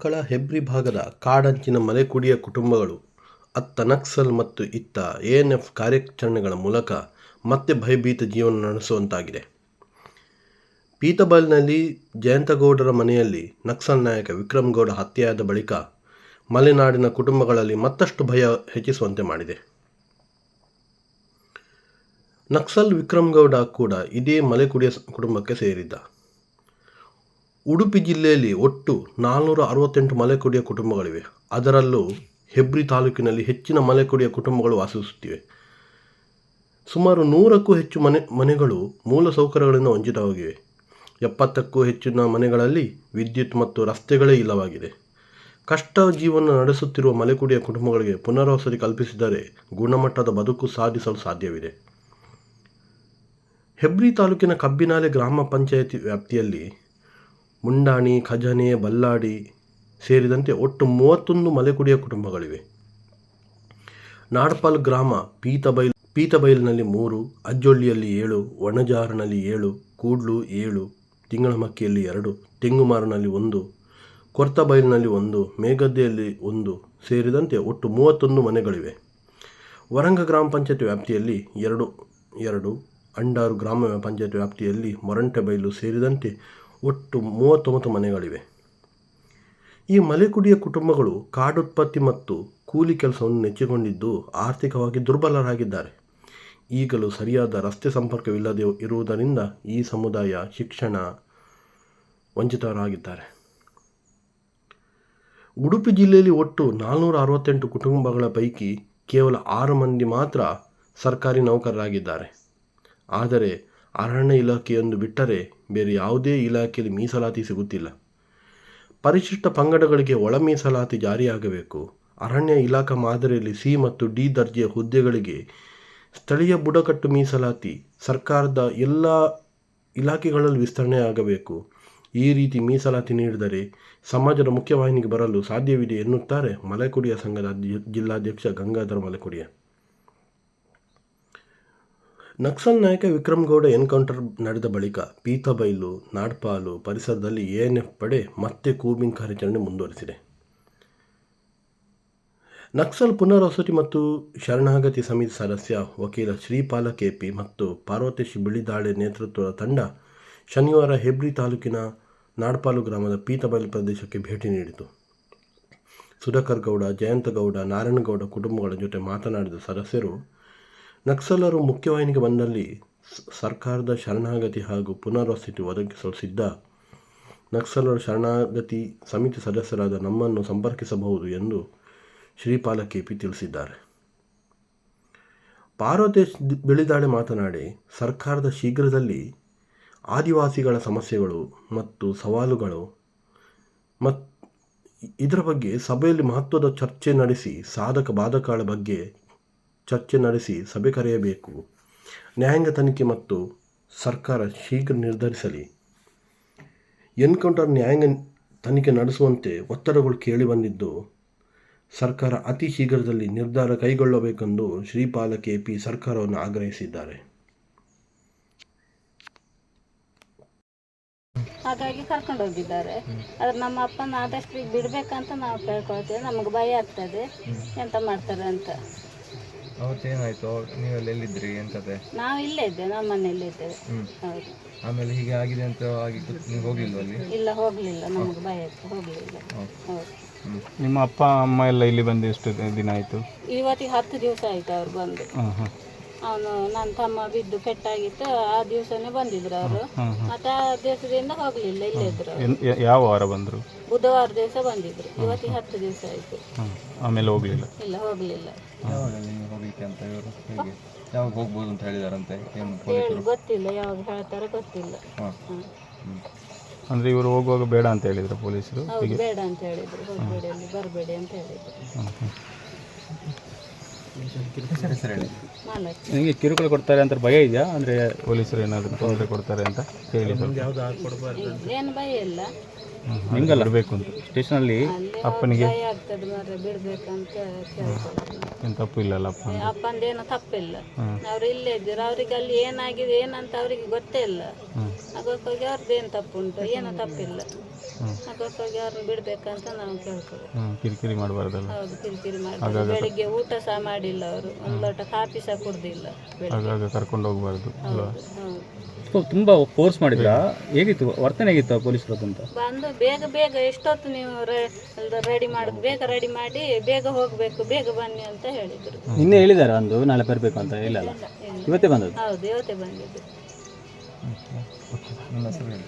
ಕಾರ್ಕಳ ಹೆಬ್ರಿ ಭಾಗದ ಕಾಡಂಚಿನ ಮಲೆಕುಡಿಯ ಕುಟುಂಬಗಳು ಅತ್ತ ನಕ್ಸಲ್ ಮತ್ತು ಇತ್ತ ಎಎನ್ಎಫ್ ಕಾರ್ಯಾಚರಣೆಗಳ ಮೂಲಕ ಮತ್ತೆ ಭಯಭೀತ ಜೀವನ ನಡೆಸುವಂತಾಗಿದೆ. ಪೀತಬೈಲ್ನಲ್ಲಿ ಜಯಂತಗೌಡರ ಮನೆಯಲ್ಲಿ ನಕ್ಸಲ್ ನಾಯಕ ವಿಕ್ರಮಗೌಡ ಹತ್ಯೆಯಾದ ಬಳಿಕ ಮಲೆನಾಡಿನ ಕುಟುಂಬಗಳಲ್ಲಿ ಮತ್ತಷ್ಟು ಭಯ ಹೆಚ್ಚಿಸುವಂತೆ ಮಾಡಿದೆ. ನಕ್ಸಲ್ ವಿಕ್ರಮಗೌಡ ಕೂಡ ಇದೇ ಮಲೆಕುಡಿಯ ಕುಟುಂಬಕ್ಕೆ ಸೇರಿದ್ದ. ಉಡುಪಿ ಜಿಲ್ಲೆಯಲ್ಲಿ ಒಟ್ಟು 468 ಮಲೆಕುಡಿಯ ಕುಟುಂಬಗಳಿವೆ. ಅದರಲ್ಲೂ ಹೆಬ್ರಿ ತಾಲೂಕಿನಲ್ಲಿ ಹೆಚ್ಚಿನ ಮಲೆಕುಡಿಯ ಕುಟುಂಬಗಳು ವಾಸಿಸುತ್ತಿವೆ. ಸುಮಾರು 100ಕ್ಕೂ ಹೆಚ್ಚು ಮನೆಗಳು ಮೂಲ ಸೌಕರ್ಯಗಳಿಂದ ವಂಚಿತವಾಗಿವೆ. 70ಕ್ಕೂ ಹೆಚ್ಚಿನ ಮನೆಗಳಲ್ಲಿ ವಿದ್ಯುತ್ ಮತ್ತು ರಸ್ತೆಗಳೇ ಇಲ್ಲವಾಗಿದೆ. ಕಷ್ಟ ಜೀವನ ನಡೆಸುತ್ತಿರುವ ಮಲೆಕುಡಿಯ ಕುಟುಂಬಗಳಿಗೆ ಪುನರ್ವಸತಿ ಕಲ್ಪಿಸಿದರೆ ಗುಣಮಟ್ಟದ ಬದುಕು ಸಾಧಿಸಲು ಸಾಧ್ಯವಿದೆ. ಹೆಬ್ರಿ ತಾಲೂಕಿನ ಕಬ್ಬಿನಾಲೆ ಗ್ರಾಮ ಪಂಚಾಯಿತಿ ವ್ಯಾಪ್ತಿಯಲ್ಲಿ ಮುಂಡಾಣಿ, ಖಜಾನೆ, ಬಲ್ಲಾಡಿ ಸೇರಿದಂತೆ ಒಟ್ಟು 31 ಮಲೆಕುಡಿಯ ಕುಟುಂಬಗಳಿವೆ. ನಾಡಪಾಲ್ ಗ್ರಾಮ ಪೀತಬೈಲ್ನಲ್ಲಿ 3, ಅಜ್ಜೊಳ್ಳಿಯಲ್ಲಿ 7, ಒಣಜಾರನಲ್ಲಿ 7, ಕೂಡ್ಲು 7, ತಿಂಗಳಮಕ್ಕಿಯಲ್ಲಿ 2, ತೆಂಗುಮಾರನಲ್ಲಿ 1, ಕೊರ್ತಬೈಲ್ನಲ್ಲಿ 1, ಮೇಗದ್ದೆಯಲ್ಲಿ 1 ಸೇರಿದಂತೆ ಒಟ್ಟು 31 ಮನೆಗಳಿವೆ. ವರಂಗ ಗ್ರಾಮ ಪಂಚಾಯತ್ ವ್ಯಾಪ್ತಿಯಲ್ಲಿ 2, ಅಂಡಾರು ಗ್ರಾಮ ಪಂಚಾಯತ್ ವ್ಯಾಪ್ತಿಯಲ್ಲಿ ಮೊರಂಟೆಬೈಲು ಸೇರಿದಂತೆ ಒಟ್ಟು 39 ಮನೆಗಳಿವೆ. ಈ ಮಲೆಕುಡಿಯ ಕುಟುಂಬಗಳು ಕಾಡುತ್ಪತ್ತಿ ಮತ್ತು ಕೂಲಿ ಕೆಲಸವನ್ನು ನೆಚ್ಚಿಕೊಂಡಿದ್ದು ಆರ್ಥಿಕವಾಗಿ ದುರ್ಬಲರಾಗಿದ್ದಾರೆ. ಈಗಲೂ ಸರಿಯಾದ ರಸ್ತೆ ಸಂಪರ್ಕವಿಲ್ಲದೆ ಇರುವುದರಿಂದ ಈ ಸಮುದಾಯ ಶಿಕ್ಷಣ ವಂಚಿತರಾಗಿದ್ದಾರೆ. ಉಡುಪಿ ಜಿಲ್ಲೆಯಲ್ಲಿ ಒಟ್ಟು 468 ಕುಟುಂಬಗಳ ಪೈಕಿ ಕೇವಲ 6 ಮಂದಿ ಮಾತ್ರ ಸರ್ಕಾರಿ ನೌಕರರಾಗಿದ್ದಾರೆ. ಆದರೆ ಅರಣ್ಯ ಇಲಾಖೆಯೊಂದು ಬಿಟ್ಟರೆ ಬೇರೆ ಯಾವುದೇ ಇಲಾಖೆಯಲ್ಲಿ ಮೀಸಲಾತಿ ಸಿಗುತ್ತಿಲ್ಲ. ಪರಿಶಿಷ್ಟ ಪಂಗಡಗಳಿಗೆ ಒಳ ಮೀಸಲಾತಿ ಜಾರಿಯಾಗಬೇಕು. ಅರಣ್ಯ ಇಲಾಖಾ ಮಾದರಿಯಲ್ಲಿ ಸಿ ಮತ್ತು ಡಿ ದರ್ಜೆಯ ಹುದ್ದೆಗಳಿಗೆ ಸ್ಥಳೀಯ ಬುಡಕಟ್ಟು ಮೀಸಲಾತಿ ಸರ್ಕಾರದ ಎಲ್ಲ ಇಲಾಖೆಗಳಲ್ಲಿ ವಿಸ್ತರಣೆಯಾಗಬೇಕು. ಈ ರೀತಿ ಮೀಸಲಾತಿ ನೀಡಿದರೆ ಸಮಾಜದ ಮುಖ್ಯವಾಹಿನಿಗೆ ಬರಲು ಸಾಧ್ಯವಿದೆ ಎನ್ನುತ್ತಾರೆ ಮಲೆಕುಡಿಯ ಸಂಘದ ಜಿಲ್ಲಾಧ್ಯಕ್ಷ ಗಂಗಾಧರ ಮಲೆಕುಡಿಯ. ನಕ್ಸಲ್ ನಾಯಕ ವಿಕ್ರಮಗೌಡ ಎನ್ಕೌಂಟರ್ ನಡೆದ ಬಳಿಕ ಪೀತಬೈಲು, ನಾಡಪಾಲು ಪರಿಸರದಲ್ಲಿ ಎಎನ್ಎಫ್ ಪಡೆ ಮತ್ತೆ ಕೂಂಬಿಂಗ್ ಕಾರ್ಯಾಚರಣೆ ಮುಂದುವರೆಸಿದೆ. ನಕ್ಸಲ್ ಪುನರ್ವಸತಿ ಮತ್ತು ಶರಣಾಗತಿ ಸಮಿತಿ ಸದಸ್ಯ ವಕೀಲ ಶ್ರೀಪಾಲ ಕೆಪಿ ಮತ್ತು ಪಾರ್ವತೇಶ್ ಬಿಳಿದಾಳೆ ನೇತೃತ್ವದ ತಂಡ ಶನಿವಾರ ಹೆಬ್ರಿ ತಾಲೂಕಿನ ನಾಡಪಾಲು ಗ್ರಾಮದ ಪೀತಬೈಲು ಪ್ರದೇಶಕ್ಕೆ ಭೇಟಿ ನೀಡಿತು. ಸುಧಾಕರ್ ಗೌಡ, ಜಯಂತಗೌಡ, ನಾರಾಯಣಗೌಡ ಕುಟುಂಬಗಳ ಜೊತೆ ಮಾತನಾಡಿದ ಸದಸ್ಯರು ನಕ್ಸಲರು ಮುಖ್ಯವಾಹಿನಿಗೆ ಬಂದಲ್ಲಿ ಸರ್ಕಾರದ ಶರಣಾಗತಿ ಹಾಗೂ ಪುನರ್ವಸತಿ ಒದಗಿಸಲು ಸಿದ್ಧ. ನಕ್ಸಲರು ಶರಣಾಗತಿ ಸಮಿತಿ ಸದಸ್ಯರಾದ ನಮ್ಮನ್ನು ಸಂಪರ್ಕಿಸಬಹುದು ಎಂದು ಶ್ರೀಪಾಲ ಕೆಪಿ ತಿಳಿಸಿದ್ದಾರೆ. ಪಾರ್ವತೇಶ್ ಬಿಳಿದಾಳೆ ಮಾತನಾಡಿ, ಸರ್ಕಾರದ ಶೀಘ್ರದಲ್ಲಿ ಆದಿವಾಸಿಗಳ ಸಮಸ್ಯೆಗಳು ಮತ್ತು ಸವಾಲುಗಳು ಇದರ ಬಗ್ಗೆ ಸಭೆಯಲ್ಲಿ ಮಹತ್ವದ ಚರ್ಚೆ ನಡೆಸಿ ಸಾಧಕ ಬಾಧಕಗಳ ಬಗ್ಗೆ ಚರ್ಚೆ ನಡೆಸಿ ಸಭೆ ಕರೆಯಬೇಕು. ನ್ಯಾಯಾಂಗ ತನಿಖೆ ಮತ್ತು ಸರ್ಕಾರ ಶೀಘ್ರ ನಿರ್ಧರಿಸಲಿ. ಎನ್ಕೌಂಟರ್ ನ್ಯಾಯಾಂಗ ತನಿಖೆ ನಡೆಸುವಂತೆ ಒತ್ತಡಗಳು ಕೇಳಿಬಂದಿದ್ದು ಸರ್ಕಾರ ಅತಿ ಶೀಘ್ರದಲ್ಲಿ ನಿರ್ಧಾರ ಕೈಗೊಳ್ಳಬೇಕೆಂದು ಶ್ರೀಪಾಲ ಕೆಪಿ ಸರ್ಕಾರವನ್ನು ಆಗ್ರಹಿಸಿದ್ದಾರೆ. ಹಾಗಾಗಿ ಕರ್ಕೊಂಡು ಹೋಗಿದ್ದಾರೆ. ಆದ್ರೆ ನಮ್ಮ ಅಪ್ಪನ ಆದಷ್ಟು ಬಿಡ್ಬೇಕಂತ ನಾವು ಕೇಳ್ಕೊಳ್ತೇವೆ. ನಮಗೆ ಭಯ ಆಗ್ತದೆ ಎಂತ ಮಾಡ್ತಾರೆ ಅಂತ. ಅವತ್ತೇನಾಯ್ತು? ನೀವೆಲ್ಲ ಎಲ್ಲಿದ್ರಿ? ಎಂತದೆ? ನಾವು ಇಲ್ಲೇ ಇದ್ದೇವೆ, ನಮ್ಮ ಮನೆಯಲ್ಲೇ ಇದ್ದೇವೆ. ಹೌದು. ಆಮೇಲೆ ಹೀಗೆ ಆಗಿದೆ ಅಂತ ನೀವು ಹೋಗ್ಲಿಲ್ಲ ಅಲ್ಲಿ? ಇಲ್ಲ, ಹೋಗ್ಲಿಲ್ಲ. ನಮಗೆ ಭಯ ಆಯ್ತು, ಹೋಗ್ಲಿಲ್ಲ. ಹೌದು. ನಿಮ್ಮ ಅಪ್ಪ ಅಮ್ಮ ಎಲ್ಲ ಇಲ್ಲಿ ಬಂದು ಎಷ್ಟು ದಿನ ಆಯಿತು? ಇವತ್ತಿಗೆ 10 ದಿವಸ ಆಯ್ತು ಅವ್ರು ಬಂದು. ಅವನು ನನ್ನ ತಮ್ಮ ಬಿದ್ದು ಪೆಟ್ಟಾಗಿತ್ತು, ಆ ದಿವಸನೇ ಬಂದಿದ್ರು ಅವರು. ಮತ್ತೆ ಆ ದಿವಸದಿಂದ ಹೋಗ್ಲಿಲ್ಲ, ಇಲ್ಲೇ ಇದ್ರು. ಯಾವ ವಾರ ಬಂದರು? ಬುಧವಾರ ದಿವಸ ಬಂದಿದ್ರು. ಇವತ್ತಿಗೆ 10 ದಿವಸ ಆಯ್ತು. ಆಮೇಲೆ ಹೋಗ್ಲಿಲ್ಲ? ಇಲ್ಲ, ಹೋಗ್ಲಿಲ್ಲ. ಯಾವಾಗ ಹೋಗ್ಲಿಕ್ಕೆ ಅಂತ ಇವರು ಹೇಗೆ ಯಾವಾಗ ಹೋಗ್ಬೋದು ಅಂತ ಹೇಳಿದಾರಂತೆ? ಗೊತ್ತಿಲ್ಲ, ಯಾವಾಗ ಹೇಳ್ತಾರೆ ಗೊತ್ತಿಲ್ಲ. ಅಂದರೆ ಇವರು ಹೋಗುವಾಗ ಬೇಡ ಅಂತ ಹೇಳಿದ್ರು ಪೊಲೀಸರು? ಬೇಡ ಅಂತ ಹೇಳಿದ್ರು, ಹೋಗಬೇಡಿ, ಅಲ್ಲಿ ಬರಬೇಡಿ ಅಂತ ಹೇಳಿದ್ರು. ನಿಮಗೆ ಕಿರುಕುಳ ಕೊಡ್ತಾರೆ ಅಂತ ಭಯ ಇದೆಯಾ? ಅಂದರೆ ಪೊಲೀಸರು ಏನಾದರೂ ತೊಂದರೆ ಕೊಡ್ತಾರೆ ಅಂತ ಹೇಳಿ? ಏನು ಭಯ ಇಲ್ಲ, ನಿಂಗಲ್ಲ ಇರಬೇಕು ಅಂತ ಸ್ಟೇಷನಲ್ಲಿ ಅಪ್ಪನಿಗೆ ಭಯ ಆಗ್ತದೆ ಮಾರ್ರೆ, ಬಿಡ್ಬೇಕಂತ ಏನು ತಪ್ಪು ಇಲ್ಲಲ್ಲ ಅಪ್ಪಂದೇನು ತಪ್ಪಿಲ್ಲ. ಅವ್ರು ಇಲ್ಲೇ ಇದ್ದೀರ, ಅವ್ರಿಗೆ ಅಲ್ಲಿ ಏನಾಗಿದೆ ಏನಂತ ಅವ್ರಿಗೆ ಗೊತ್ತೇ ಇಲ್ಲ. ಹಾಗಾಗಿ ಅವ್ರದ್ದೇನು ತಪ್ಪುಂಟು? ಏನೂ ತಪ್ಪಿಲ್ಲ. ಅದಕ್ಕಾಗಿ ಅವ್ರನ್ನ ಬಿಡ್ಬೇಕಂತ ನಾವು ಕೇಳ್ತೇವೆ. ಕಿರಿಕಿರಿ ಮಾಡಬಾರ್ದಲ್ಲ. ಹೌದು, ಕಿರಿಕಿರಿ ಮಾಡ್ತಾರೆ. ಬೆಳಿಗ್ಗೆ ಊಟ ಸಹ ಮಾಡಿಲ್ಲ ಅವರು, ಒಂದು ಲೋಟ ಕಾಫಿ ಸಹ ಕುಡ್ದಿಲ್ಲ ಬೆಳಿಗ್ಗೆ. ಆಗಾಗ ಕರ್ಕೊಂಡು ಹೋಗ್ಬಾರ್ದು ಅಲ್ವಾ? ಹೌದು. ತುಂಬ ಫೋರ್ಸ್ ಮಾಡಿದ್ರಾ? ಹೇಗಿತ್ತು ವರ್ತನೆ ಹೇಗಿತ್ತು ಪೊಲೀಸರು ಅಂತ? ಬಂದು ಬೇಗ ಎಷ್ಟೊತ್ತು ನೀವು ರೆಡಿ ಮಾಡೋದು, ಬೇಗ ರೆಡಿ ಮಾಡಿ ಬೇಗ ಹೋಗಬೇಕು, ಬೇಗ ಬನ್ನಿ ಅಂತ ಹೇಳಿದರು. ನಿನ್ನೆ ಹೇಳಿದಾರ ಅಂದು ನಾಳೆ ಬರಬೇಕು ಅಂತ? ಇಲ್ಲ, ಇವತ್ತೇ ಬಂದದ್ದು? ಹೌದು, ಇವತ್ತೇ ಬಂದಿದ್ದು. ನಿಮ್ಮ ಹೆಸರು ಹೇಳಿ.